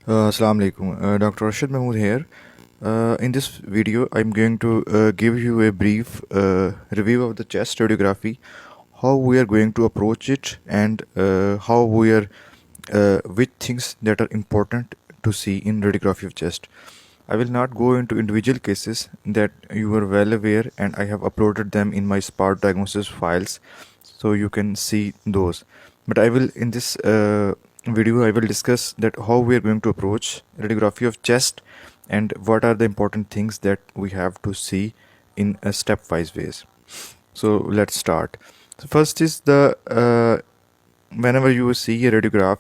Assalamu alaikum. Dr. Rashid Mahmood here. In this video, I'm going to give you a brief review of the chest radiography, how we are going to approach it, and how we are which things that are important to see in radiography of chest. I will not go into individual cases that you are well aware, and I have uploaded them in my Spark diagnosis files, so you can see those. But I will in this video I will discuss that how we are going to approach radiography of chest and what are the important things that we have to see in a stepwise ways. So let's start. So first is the whenever you see a radiograph,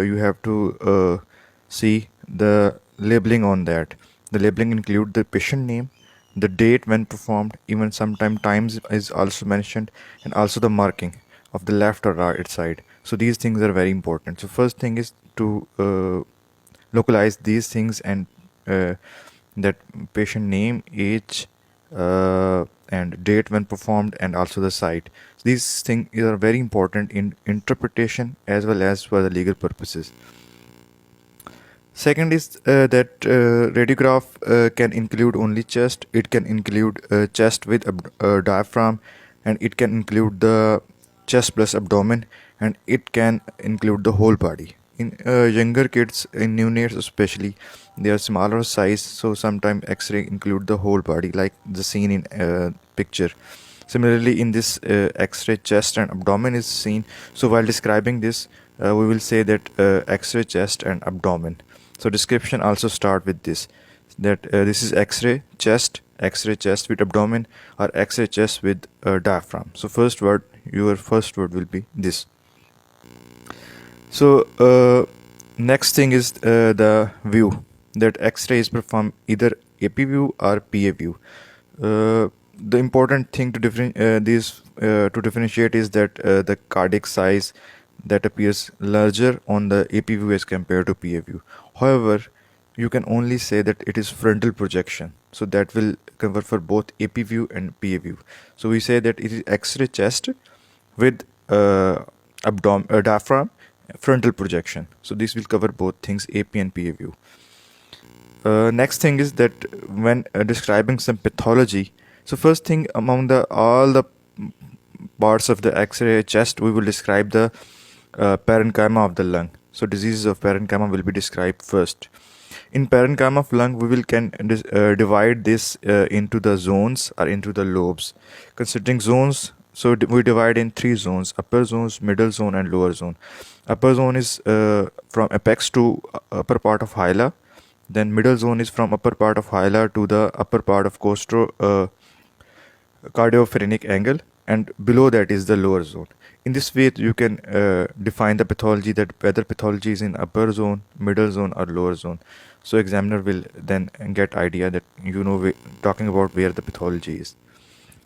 you have to see the labeling on that. The labeling include the patient name, the date when performed, even sometime times is also mentioned, and also the marking of the left or right side. So these things are very important. So first thing is to localize these things and that patient name, age, and date when performed, and also the site. So these things are very important in interpretation as well as for the legal purposes. Second is that radiograph can include only chest. It can include chest with diaphragm, and it can include the chest plus abdomen, and it can include the whole body. In younger kids, in neonates especially, they are smaller size, so sometimes X-ray include the whole body, like the seen in picture. Similarly, in this X-ray, chest and abdomen is seen. So while describing this, we will say that X-ray chest and abdomen. So description also start with this, that this is X-ray chest with abdomen, or X-ray chest with diaphragm. So your first word will be this. So next thing is the view, that X-ray is performed either AP view or PA view. The important thing to differentiate is that the cardiac size that appears larger on the AP view as compared to PA view. However, you can only say that it is frontal projection, so that will cover for both AP view and PA view. So we say that it is X-ray chest with diaphragm, frontal projection. So this will cover both things, AP and PA view. Next thing is that when describing some pathology, so first thing among all the parts of the X-ray chest, we will describe the parenchyma of the lung. So diseases of parenchyma will be described first. In parenchyma of lung, we can divide this into the zones or into the lobes. Considering zones, so we divide in 3 zones: upper zones, middle zone, and lower zone. Upper zone is from apex to upper part of hyla. Then middle zone is from upper part of hyla to the upper part of cardiophrenic angle, and below that is the lower zone. In this way, you can define the pathology, that whether pathology is in upper zone, middle zone, or lower zone. So examiner will then get idea that talking about where the pathology is.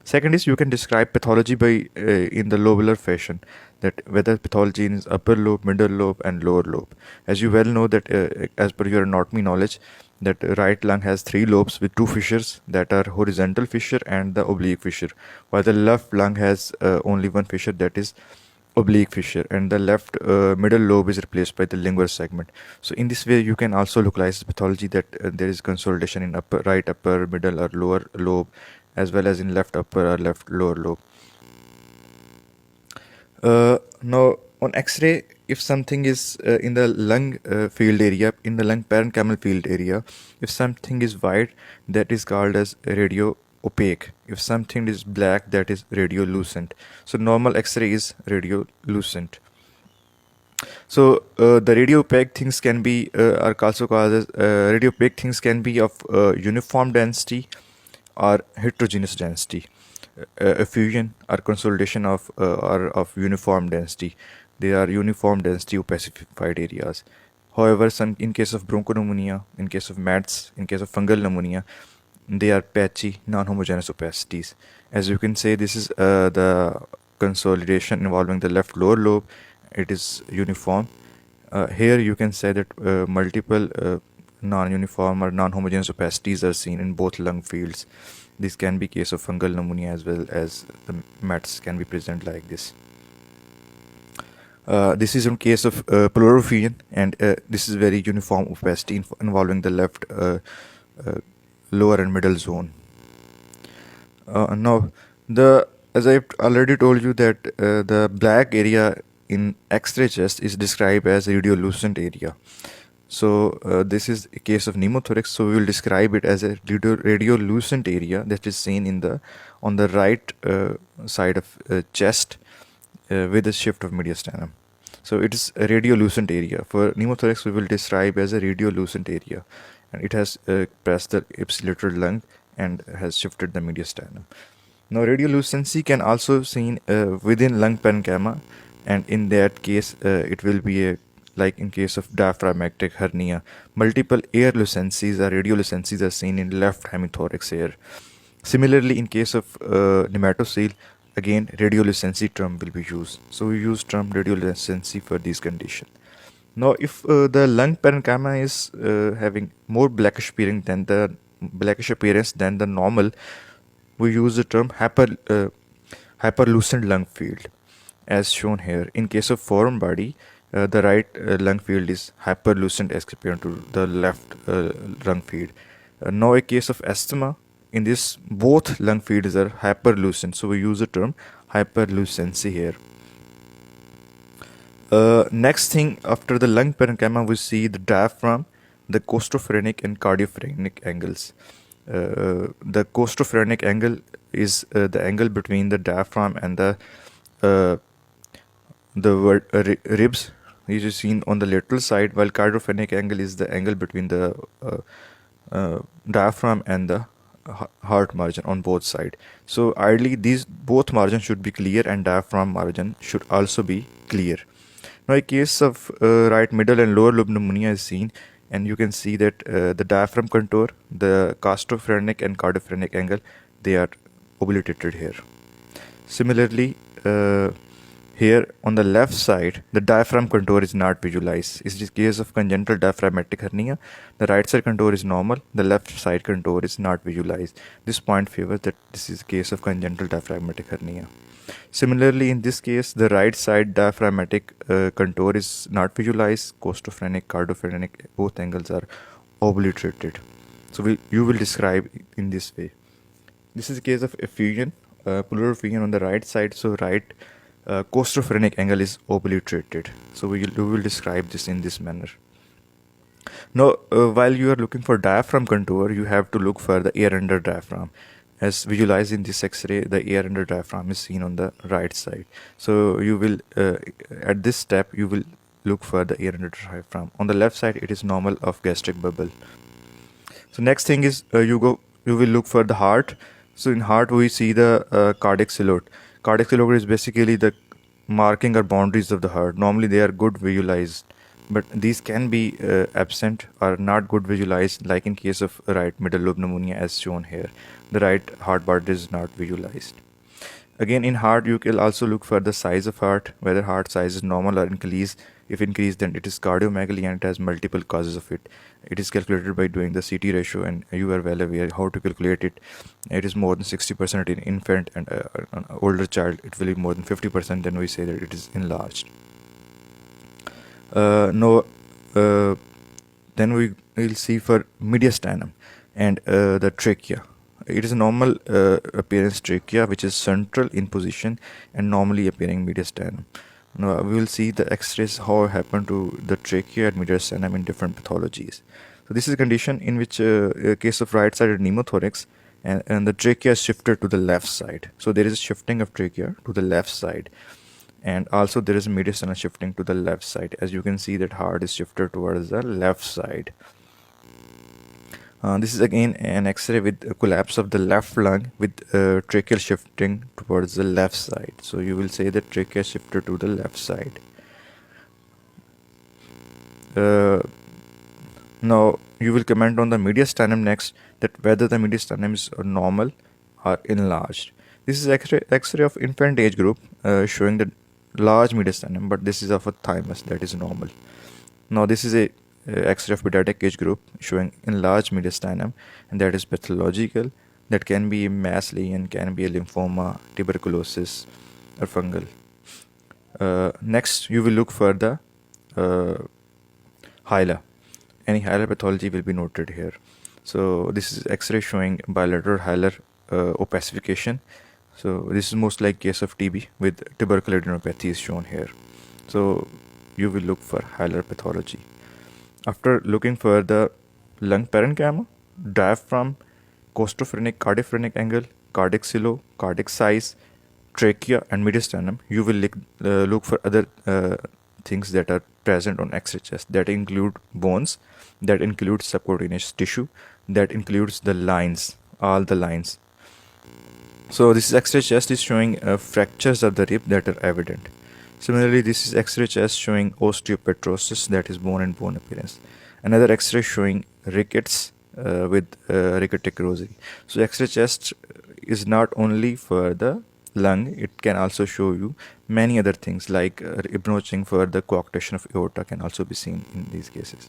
Second is you can describe pathology by in the lobular fashion, that whether pathology is upper lobe, middle lobe, and lower lobe. As you well know that as per your anatomy knowledge, that right lung has 3 lobes with 2 fissures, that are horizontal fissure and the oblique fissure, while the left lung has only 1 fissure, that is oblique fissure, and the left middle lobe is replaced by the lingual segment. So in this way, you can also localize the pathology, that there is consolidation in right upper, middle, or lower lobe, as well as in left upper or left lower lobe. Now on X-ray, if something is in the lung field area, in the lung parenchymal field area, if something is white, that is called as radio opaque. If something is black, that is radiolucent. So normal X-ray is radiolucent. So the radio opaque things can be are also called as radio opaque things can be of uniform density or heterogeneous density. Effusion or consolidation of uniform density. They are uniform density opacified areas. However, in case of bronchopneumonia, in case of MATS, in case of fungal pneumonia, they are patchy, non-homogeneous opacities. As you can say, this is the consolidation involving the left lower lobe. It is uniform. Here you can say that multiple non-uniform or non-homogeneous opacities are seen in both lung fields. This can be case of fungal pneumonia, as well as the MATS can be present like this. This is in case of pleural effusion, and this is very uniform opacity involving the left uh, lower and middle zone. Now, the as I've already told you that the black area in X-ray chest is described as radiolucent area. So this is a case of pneumothorax. So we will describe it as a radiolucent area that is seen in the on the right side of chest with a shift of mediastinum. So it is a radiolucent area. For pneumothorax, we will describe as a radiolucent area, and it has pressed the ipsilateral lung and has shifted the mediastinum. Now, radiolucency can also seen within lung parenchyma, and in that case, it will be a like in case of diaphragmatic hernia. Multiple air lucencies or radiolucencies are seen in left hemithorax air. Similarly, in case of nematocele, again radiolucency term will be used. So we use term radiolucency for these conditions. Now, if the lung parenchyma is having more blackish appearance than the normal, we use the term hyperlucent lung field, as shown here. In case of foreign body, the right lung field is hyperlucent as compared to the left lung field. Now, a case of asthma, in this both lung fields are hyperlucent, so we use the term hyperlucency here. Next thing, after the lung parenchyma, we see the diaphragm, the costophrenic and cardiophrenic angles. The costophrenic angle is the angle between the diaphragm and uh, the ribs. This is seen on the lateral side, while cardiophrenic angle is the angle between the diaphragm and the heart margin on both sides. So ideally, these both margins should be clear, and diaphragm margin should also be clear. Now, a case of right middle and lower lobe pneumonia is seen, and you can see that the diaphragm contour, the costophrenic and cardiophrenic angle, they are obliterated here. Similarly, here on the left side, the diaphragm contour is not visualized. It's the case of congenital diaphragmatic hernia. The right side contour is normal. The left side contour is not visualized. This point favors that this is a case of congenital diaphragmatic hernia. Similarly, in this case, the right side diaphragmatic contour is not visualized. Costophrenic, cardiophrenic, both angles are obliterated. So you will describe in this way. This is a case of effusion, pleural effusion on the right side. So right costophrenic angle is obliterated. So we will describe this in this manner. Now, while you are looking for diaphragm contour, you have to look for the air under diaphragm. As visualized in this X-ray, the air under diaphragm is seen on the right side. So you will, at this step, you will look for the air under diaphragm. On the left side, it is normal of gastric bubble. So next thing is you will look for the heart. So in heart, we see the cardiac silhouette. Cardiac silhouette is basically the marking or boundaries of the heart. Normally, they are good visualized, but these can be absent or not good visualized, like in case of right middle lobe pneumonia as shown here. The right heart boundary is not visualized. Again, in heart, you can also look for the size of heart, whether heart size is normal or increased. If increased, then it is cardiomegaly and it has multiple causes of it. It is calculated by doing the CT ratio, and you are well aware how to calculate it. It is more than 60% in infant, and an older child, it will be more than 50%. Then we say that it is enlarged. Then we will see for mediastinum and the trachea. It is a normal appearance trachea, which is central in position and normally appearing mediastinum. Now we will see the X-rays how happen to the trachea and mediastinum in different pathologies. So this is a condition in which a case of right-sided pneumothorax, and the trachea is shifted to the left side. So there is a shifting of trachea to the left side, and also there is a mediastinum shifting to the left side. As you can see that heart is shifted towards the left side. This is again an X-ray with a collapse of the left lung with tracheal shifting towards the left side. So you will say that trachea shifted to the left side. Now you will comment on the mediastinum next, that whether the mediastinum is normal or enlarged. This is X-ray of infant age group showing the large mediastinum, but this is of a thymus, that is normal. Now this is a X-ray of pediatric age group showing enlarged mediastinum, and that is pathological. That can be a mass lesion, can be a lymphoma, tuberculosis, or fungal. Next, you will look for the uh, hilar. Any hilar pathology will be noted here. So this is X-ray showing bilateral hilar opacification. So this is most like case of TB with tubercular adenopathy is shown here. So you will look for hilar pathology. After looking for the lung parenchyma, diaphragm, costophrenic cardiophrenic angle, cardiac silo, cardiac size, trachea, and mediastinum, you will look for other things that are present on X-ray chest. That include bones, that includes subcutaneous tissue, that includes the lines, all the lines. So this X-ray chest is showing fractures of the rib that are evident. Similarly, this is X-ray chest showing osteopetrosis, that is bone and bone appearance. Another X-ray showing rickets with ricketic rosary. So X-ray chest is not only for the lung, it can also show you many other things like rib notching for the coarctation of aorta can also be seen in these cases.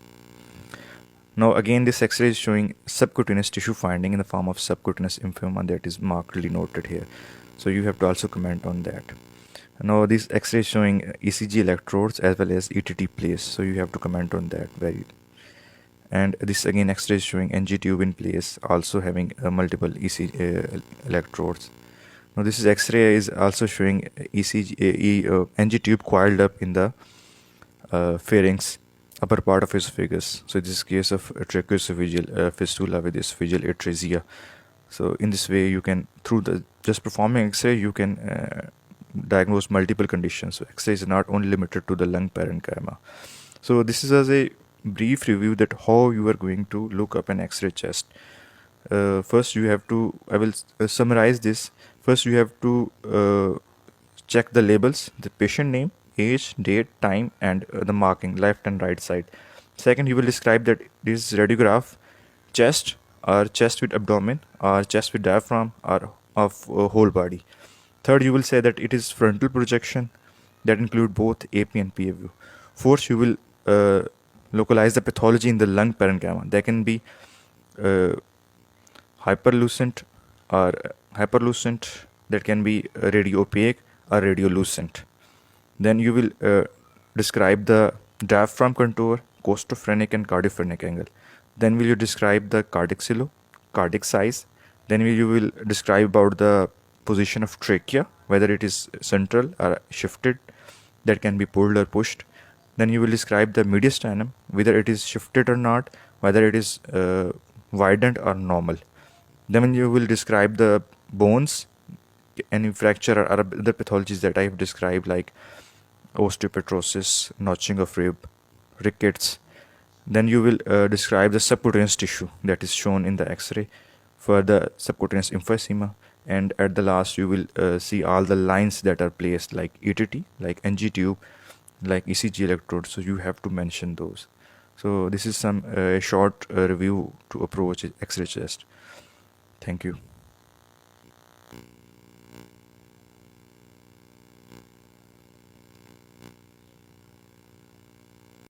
Now again, this X-ray is showing subcutaneous tissue finding in the form of subcutaneous lymphoma that is markedly noted here. So you have to also comment on that. Now this X-ray is showing ECG electrodes as well as ETT place. So you have to comment on that and this again X-ray is showing NG tube in place, also having multiple ECG electrodes. Now this is X-ray is also showing NG tube coiled up in the pharynx, upper part of esophagus. So this is case of tracheoesophageal fistula with esophageal atresia. So in this way, you can through the just performing X-ray, you can diagnose multiple conditions. So X-ray is not only limited to the lung parenchyma. So this is as a brief review that how you are going to look up an X-ray chest. First you have to, I will summarize this. First you have to check the labels, the patient name, age, date, time, and the marking left and right side. Second, you will describe that this radiograph chest or chest with abdomen or chest with diaphragm or of whole body. Third, you will say that it is frontal projection that include both AP and PA view. Fourth, you will localize the pathology in the lung parenchyma. That can be hyperlucent or hyperlucent, that can be radio opaque or radiolucent. Then you will describe the diaphragm contour, costophrenic and cardiophrenic angle. Then will you describe the cardiac silo, cardiac size. Then you will describe about the position of trachea, whether it is central or shifted, that can be pulled or pushed. Then you will describe the mediastinum, whether it is shifted or not, whether it is widened or normal. Then you will describe the bones, any fracture or other pathologies that I have described, like osteopetrosis, notching of rib, rickets. Then you will describe the subcutaneous tissue that is shown in the X-ray for the subcutaneous emphysema. And at the last, you will see all the lines that are placed, like ETT, like NG tube, like ECG electrode. So you have to mention those. So this is some short review to approach X-ray chest. Thank you.